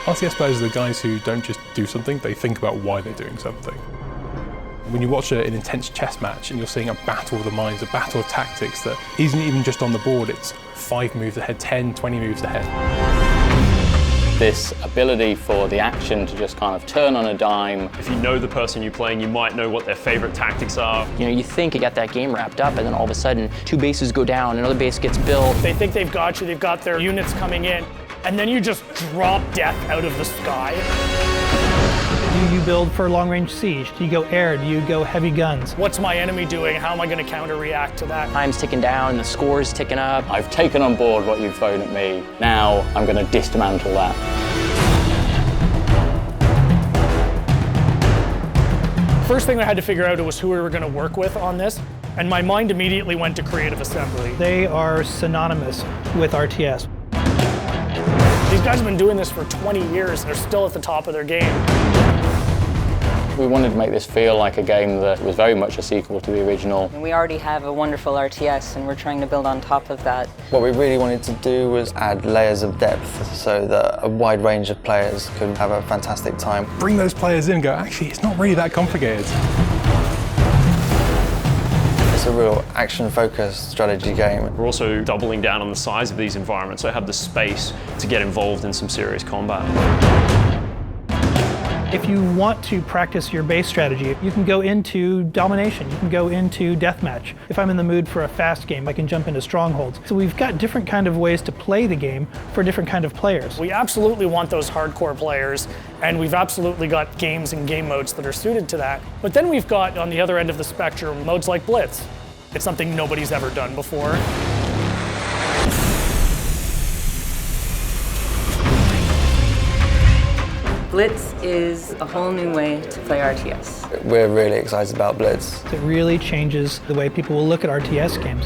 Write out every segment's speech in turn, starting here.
RTS players are the guys who don't just do something, they think about why they're doing something. When you watch an intense chess match and you're seeing a battle of the minds, a battle of tactics that isn't even just on the board, it's 5 moves ahead, 10, 20 moves ahead. This ability for the action to just kind of turn on a dime. If you know the person you're playing, you might know what their favorite tactics are. You know, you think you got that game wrapped up, and then all of a sudden, 2 bases go down, another base gets built. They think they've got you, they've got their units coming in, and then you just drop death out of the sky. Do you build for long-range siege? Do you go air? Do you go heavy guns? What's my enemy doing? How am I going to counter-react to that? Time's ticking down, the score's ticking up. I've taken on board what you've thrown at me. Now I'm going to dismantle that. First thing I had to figure out was who we were going to work with on this, and my mind immediately went to creative assembly. They are synonymous with RTS. These guys have been doing this for 20 years. They're still at the top of their game. We wanted to make this feel like a game that was very much a sequel to the original. We already have a wonderful RTS, and we're trying to build on top of that. What we really wanted to do was add layers of depth so that a wide range of players could have a fantastic time. Bring those players in and go, actually, it's not really that complicated. It's a real action-focused strategy game. We're also doubling down on the size of these environments, so have the space to get involved in some serious combat. If you want to practice your base strategy, you can go into domination, you can go into deathmatch. If I'm in the mood for a fast game, I can jump into strongholds. So we've got different kind of ways to play the game for different kind of players. We absolutely want those hardcore players, and we've absolutely got games and game modes that are suited to that. But then we've got, on the other end of the spectrum, modes like Blitz. It's something nobody's ever done before. Blitz is a whole new way to play RTS. We're really excited about Blitz. It really changes the way people will look at RTS games.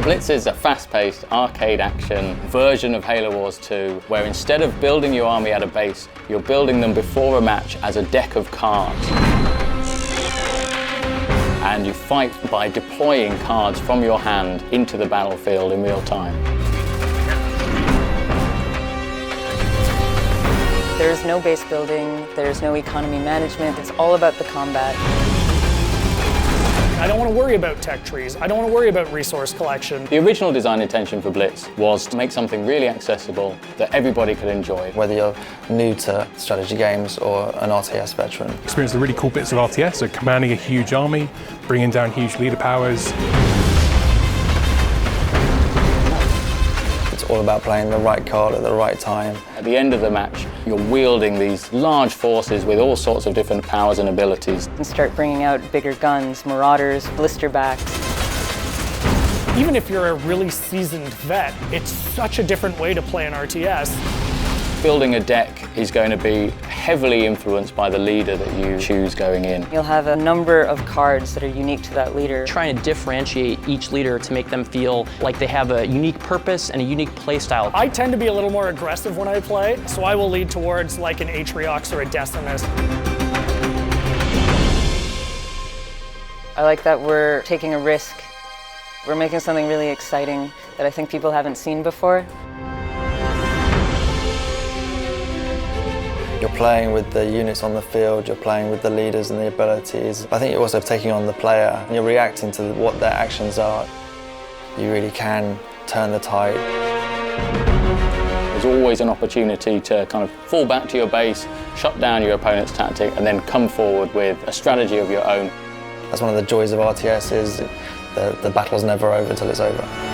Blitz is a fast-paced arcade action version of Halo Wars 2, where instead of building your army at a base, you're building them before a match as a deck of cards. And you fight by deploying cards from your hand into the battlefield in real time. There's no base building, there's no economy management, it's all about the combat. I don't want to worry about tech trees. I don't want to worry about resource collection. The original design intention for Blitz was to make something really accessible that everybody could enjoy. Whether you're new to strategy games or an RTS veteran. Experience the really cool bits of RTS, so commanding a huge army, bringing down huge leader powers. It's all about playing the right card at the right time. At the end of the match, you're wielding these large forces with all sorts of different powers and abilities. And start bringing out bigger guns, marauders, blisterbacks. Even if you're a really seasoned vet, it's such a different way to play an RTS. Building a deck is going to be heavily influenced by the leader that you choose going in. You'll have a number of cards that are unique to that leader. Trying to differentiate each leader to make them feel like they have a unique purpose and a unique play style. I tend to be a little more aggressive when I play, so I will lead towards like an Atriox or a Decimus. I like that we're taking a risk. We're making something really exciting that I think people haven't seen before. You're playing with the units on the field, you're playing with the leaders and the abilities. I think you're also taking on the player, and you're reacting to what their actions are. You really can turn the tide. There's always an opportunity to kind of fall back to your base, shut down your opponent's tactic, and then come forward with a strategy of your own. That's one of the joys of RTS, is the battle's never over till it's over.